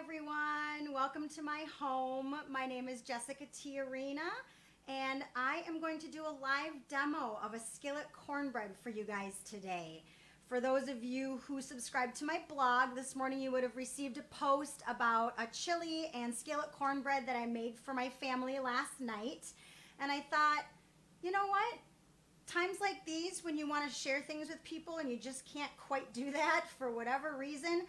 everyone. Welcome to my home. My name is Jessica Tiarina, and I am going to do a live demo of a skillet cornbread for you guys today. For those of you who subscribe to my blog, this morning you would have received a post about a chili and skillet cornbread that I made for my family last night. And I thought, you know what? Times like these when you want to share things with people and you just can't quite do that for whatever reason,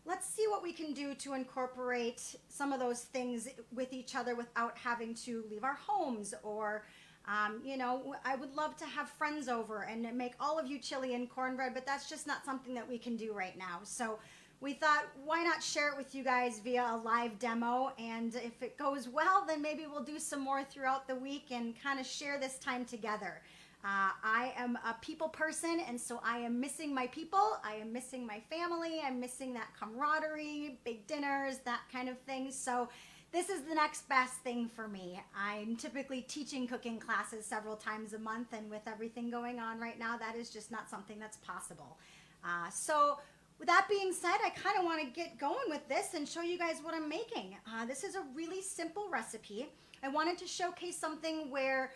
let's see what we can do to incorporate some of those things with each other without having to leave our homes or, I would love to have friends over and make all of you chili and cornbread, but that's just not something that we can do right now. So we thought, why not share it with you guys via a live demo? And if it goes well, then maybe we'll do some more throughout the week and kind of share this time together. I am a people person, and so I am missing my people. I am missing my family. I'm missing that camaraderie, big dinners, that kind of thing. So this is the next best thing for me. I'm typically teaching cooking classes several times a month, and with everything going on right now, that is just not something that's possible. So with that being said, I kind of want to get going with this and show you guys what I'm making. This is a really simple recipe. I wanted to showcase something where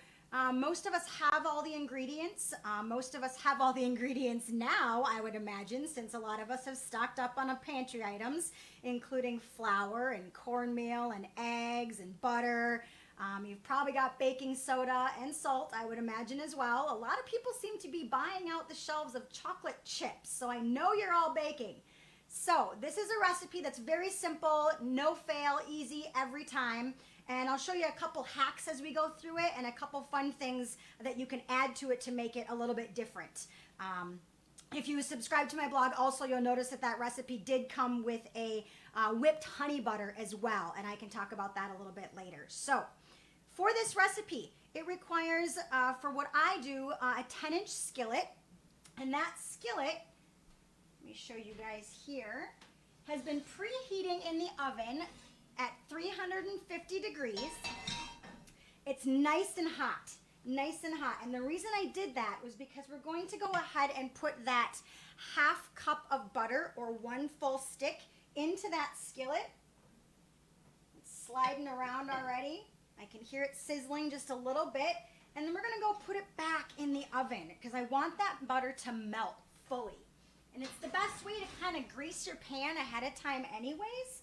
most of us have all the ingredients. Most of us have all the ingredients now, I would imagine, since a lot of us have stocked up on pantry items, including flour and cornmeal and eggs and butter. You've probably got baking soda and salt, I would imagine, as well. A lot of people seem to be buying out the shelves of chocolate chips, so I know you're all baking. So this is a recipe that's very simple, no fail, easy every time. And I'll show you a couple hacks as we go through it and a couple fun things that you can add to it to make it a little bit different. If you subscribe to my blog, also you'll notice that that recipe did come with a whipped honey butter as well, and I can talk about that a little bit later. So for this recipe, it requires, for what I do, a 10-inch skillet, and that skillet, let me show you guys here, has been preheating in the oven at 350 degrees. It's nice and hot, nice and hot. And the reason I did that was because we're going to go ahead and put that half cup of butter or one full stick into that skillet. It's sliding around already. I can hear it sizzling just a little bit. And then we're gonna go put it back in the oven because I want that butter to melt fully. And it's the best way to kind of grease your pan ahead of time anyways.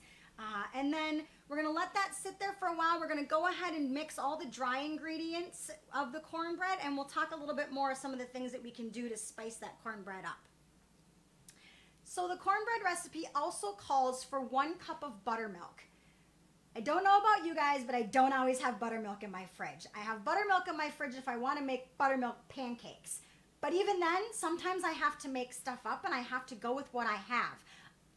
And then we're going to let that sit there for a while. We're going to go ahead and mix all the dry ingredients of the cornbread, and we'll talk a little bit more of some of the things that we can do to spice that cornbread up. So the cornbread recipe also calls for 1 cup of buttermilk. I don't know about you guys, but I don't always have buttermilk in my fridge. I have buttermilk in my fridge if I want to make buttermilk pancakes. But even then, sometimes I have to make stuff up and I have to go with what I have.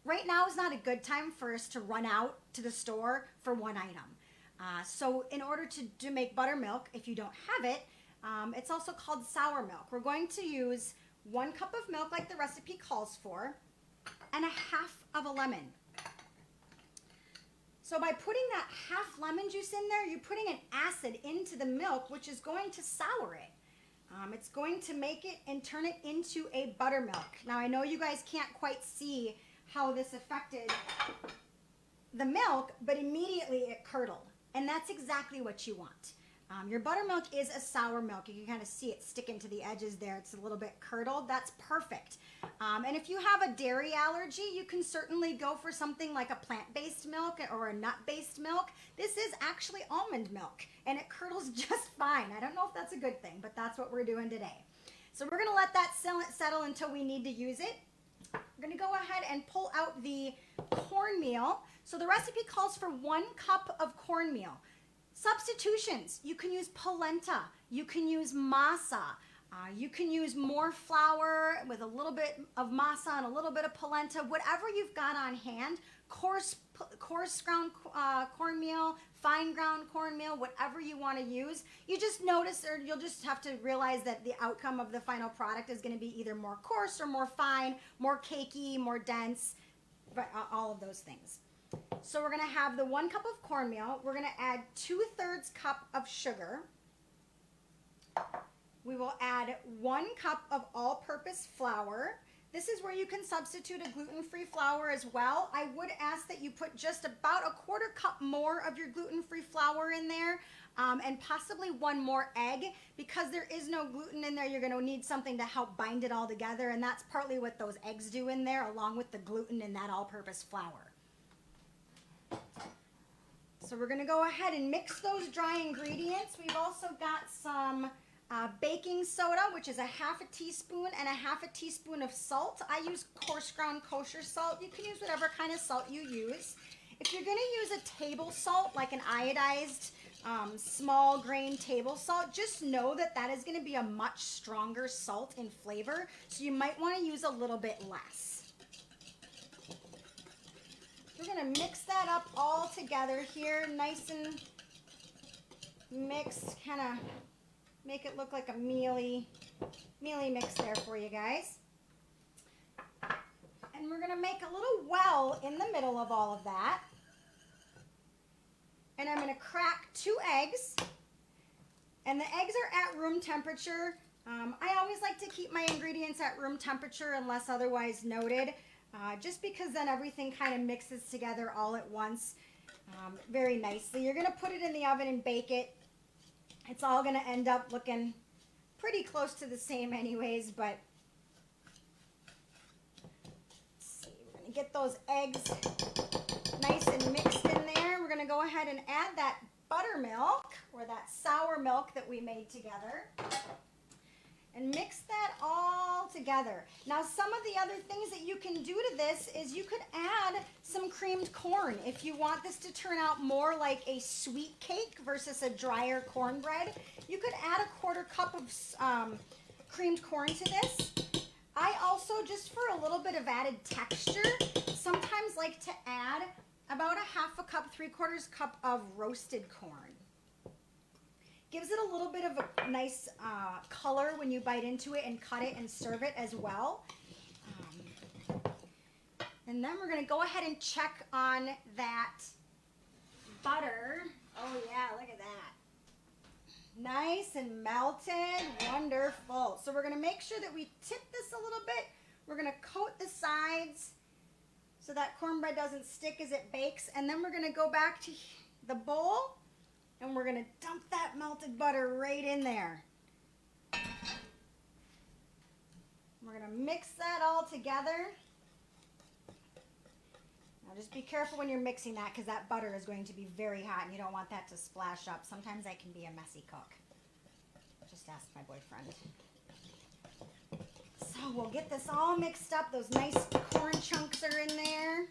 Right now is not a good time for us to run out to the store for one item. So in order to make buttermilk, if you don't have it, it's also called sour milk. We're going to use 1 cup of milk like the recipe calls for, and a half of a lemon. So by putting that half lemon juice in there, you're putting an acid into the milk, which is going to sour it. It's going to make it and turn it into a buttermilk. Now I know you guys can't quite see how this affected the milk, but immediately it curdled. And that's exactly what you want. Your buttermilk is a sour milk. You can kind of see it sticking to the edges there. It's a little bit curdled. That's perfect. And if you have a dairy allergy, you can certainly go for something like a plant-based milk or a nut-based milk. This is actually almond milk, and it curdles just fine. I don't know if that's a good thing, but that's what we're doing today. So we're going to let that settle until we need to use it. We're going to go ahead and pull out the cornmeal. So the recipe calls for 1 cup of cornmeal. Substitutions, you can use polenta, you can use masa, you can use more flour with a little bit of masa and a little bit of polenta, whatever you've got on hand. Coarse ground cornmeal, fine ground cornmeal, whatever you want to use. You just notice, or you'll just have to realize that the outcome of the final product is going to be either more coarse or more fine, more cakey, more dense, but all of those things. So we're going to have the 1 cup of cornmeal. We're going to add 2/3 cup of sugar. We will add 1 cup of all-purpose flour. This is where you can substitute a gluten-free flour as well. I would ask that you put just about a 1/4 cup more of your gluten-free flour in there, and possibly 1 more egg. Because there is no gluten in there, you're going to need something to help bind it all together, and that's partly what those eggs do in there, along with the gluten in that all-purpose flour. So we're going to go ahead and mix those dry ingredients. We've also got some baking soda, which is a 1/2 teaspoon, and a 1/2 teaspoon of salt. I use coarse ground kosher salt. You can use whatever kind of salt you use. If you're going to use a table salt, like an iodized small grain table salt, just know that that is going to be a much stronger salt in flavor, so you might want to use a little bit less. We're going to mix that up all together here, nice and mixed, kind of make it look like a mealy mix there for you guys. And we're going to make a little well in the middle of all of that. And I'm going to crack 2 eggs. And the eggs are at room temperature. I always like to keep my ingredients at room temperature unless otherwise noted, just because then everything kind of mixes together all at once very nicely. You're going to put it in the oven and bake it. It's all going to end up looking pretty close to the same anyways, but let's see. We're going to get those eggs nice and mixed in there. We're going to go ahead and add that buttermilk or that sour milk that we made together and mix that all together. Now, some of the other things that you can do to this is you could add some creamed corn if you want this to turn out more like a sweet cake versus a drier cornbread. You could add a 1/4 cup of creamed corn to this. I also, just for a little bit of added texture, sometimes like to add about a 1/2 cup, 3/4 cup of roasted corn. Gives it a little bit of a nice color when you bite into it and cut it and serve it as well. And then we're going to go ahead and check on that butter. Oh yeah, look at that. Nice and melted, wonderful. So we're going to make sure that we tip this a little bit. We're going to coat the sides so that cornbread doesn't stick as it bakes. And then we're going to go back to the bowl and we're going to dump that melted butter right in there. We're going to mix that all together. Now just be careful when you're mixing that because that butter is going to be very hot and you don't want that to splash up. Sometimes I can be a messy cook. Just ask my boyfriend. So we'll get this all mixed up. Those nice corn chunks are in there.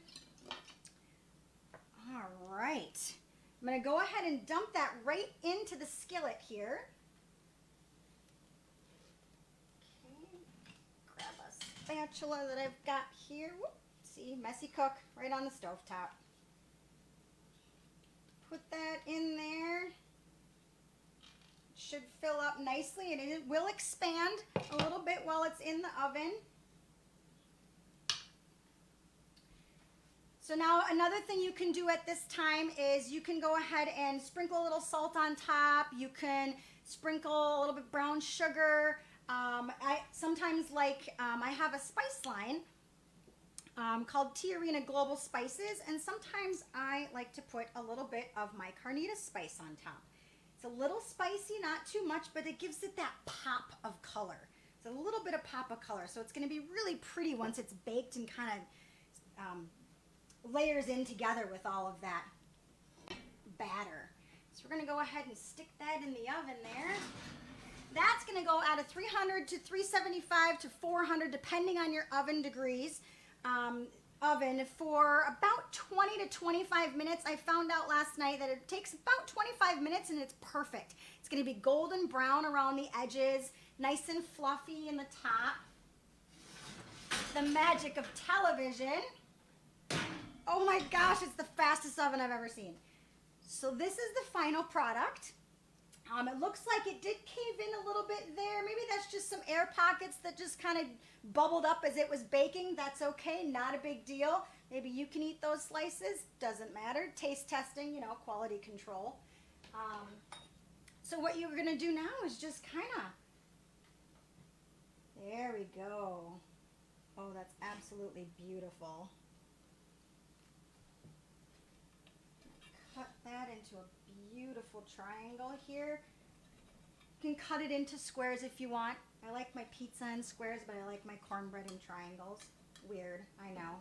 All right. I'm going to go ahead and dump that right into the skillet here. Okay. Grab a spatula that I've got here. Whoop. See, messy cook right on the stovetop. Put that in there. Should fill up nicely and it will expand a little bit while it's in the oven. So now another thing you can do at this time is you can go ahead and sprinkle a little salt on top. You can sprinkle a little bit brown sugar. I sometimes I have a spice line called Tiarina Global Spices, and sometimes I like to put a little bit of my carnitas spice on top. It's a little spicy, not too much, but it gives it that pop of color. It's a little bit of pop of color, so it's going to be really pretty once it's baked and kind of layers in together with all of that batter. So we're going to go ahead and stick that in the oven there. That's going to go at a 300 to 375 to 400, depending on your oven degrees. Oven for about 20 to 25 minutes. I found out last night that it takes about 25 minutes and it's perfect. It's going to be golden brown around the edges, nice and fluffy in the top. The magic of television. Oh my gosh, it's the fastest oven I've ever seen. So this is the final product. It looks like it did cave in a little bit there. Maybe that's just some air pockets that just kind of bubbled up as it was baking. That's okay, not a big deal. Maybe you can eat those slices, doesn't matter. Taste testing, you know, quality control. So what you're gonna do now is just kind of, there we go. Oh, that's absolutely beautiful. Cut that into a beautiful triangle here. You can cut it into squares if you want. I like my pizza in squares, but I like my cornbread in triangles. Weird, I know.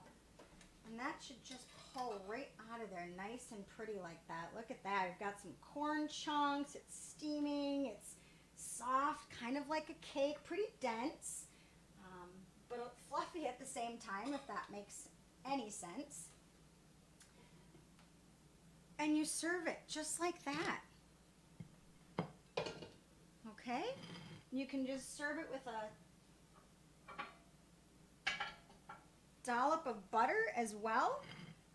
And that should just pull right out of there nice and pretty like that. Look at that. I've got some corn chunks. It's steaming. It's soft, kind of like a cake. Pretty dense, but fluffy at the same time, if that makes any sense. And you serve it just like that. Okay? You can just serve it with a dollop of butter as well.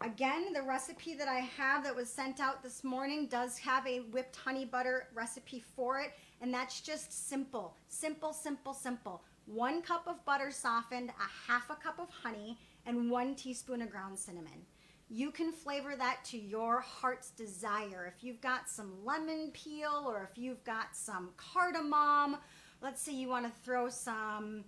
Again, the recipe that I have that was sent out this morning does have a whipped honey butter recipe for it, and that's just simple, simple, simple, simple. 1 cup of butter softened, a half a cup of honey, and 1 teaspoon of ground cinnamon. You can flavor that to your heart's desire. If you've got some lemon peel or if you've got some cardamom, let's say you want to throw some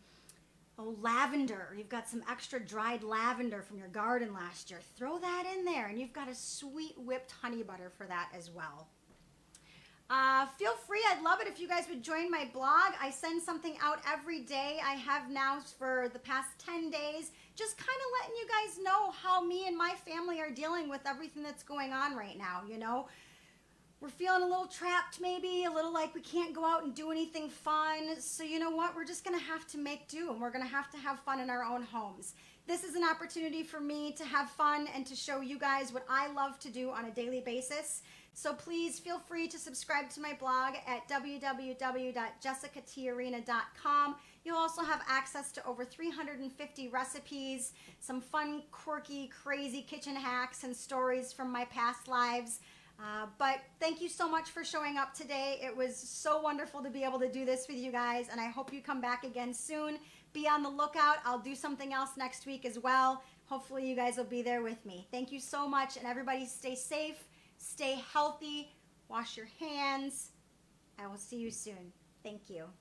lavender. You've got some extra dried lavender from your garden last year. Throw that in there and you've got a sweet whipped honey butter for that as well. Feel free, I'd love it if you guys would join my blog. I send something out every day. I have now for the past 10 days, just kind of letting you guys know how me and my family are dealing with everything that's going on right now, you know. We're feeling a little trapped maybe, a little like we can't go out and do anything fun. So you know what, we're just gonna have to make do and we're gonna have to have fun in our own homes. This is an opportunity for me to have fun and to show you guys what I love to do on a daily basis. So please feel free to subscribe to my blog at www.jessicatiarena.com. You'll also have access to over 350 recipes, some fun, quirky, crazy kitchen hacks and stories from my past lives. But thank you so much for showing up today. It was so wonderful to be able to do this with you guys, and I hope you come back again soon. Be on the lookout. I'll do something else next week as well. Hopefully you guys will be there with me. Thank you so much, and everybody stay safe. Stay healthy, wash your hands. I will see you soon. Thank you.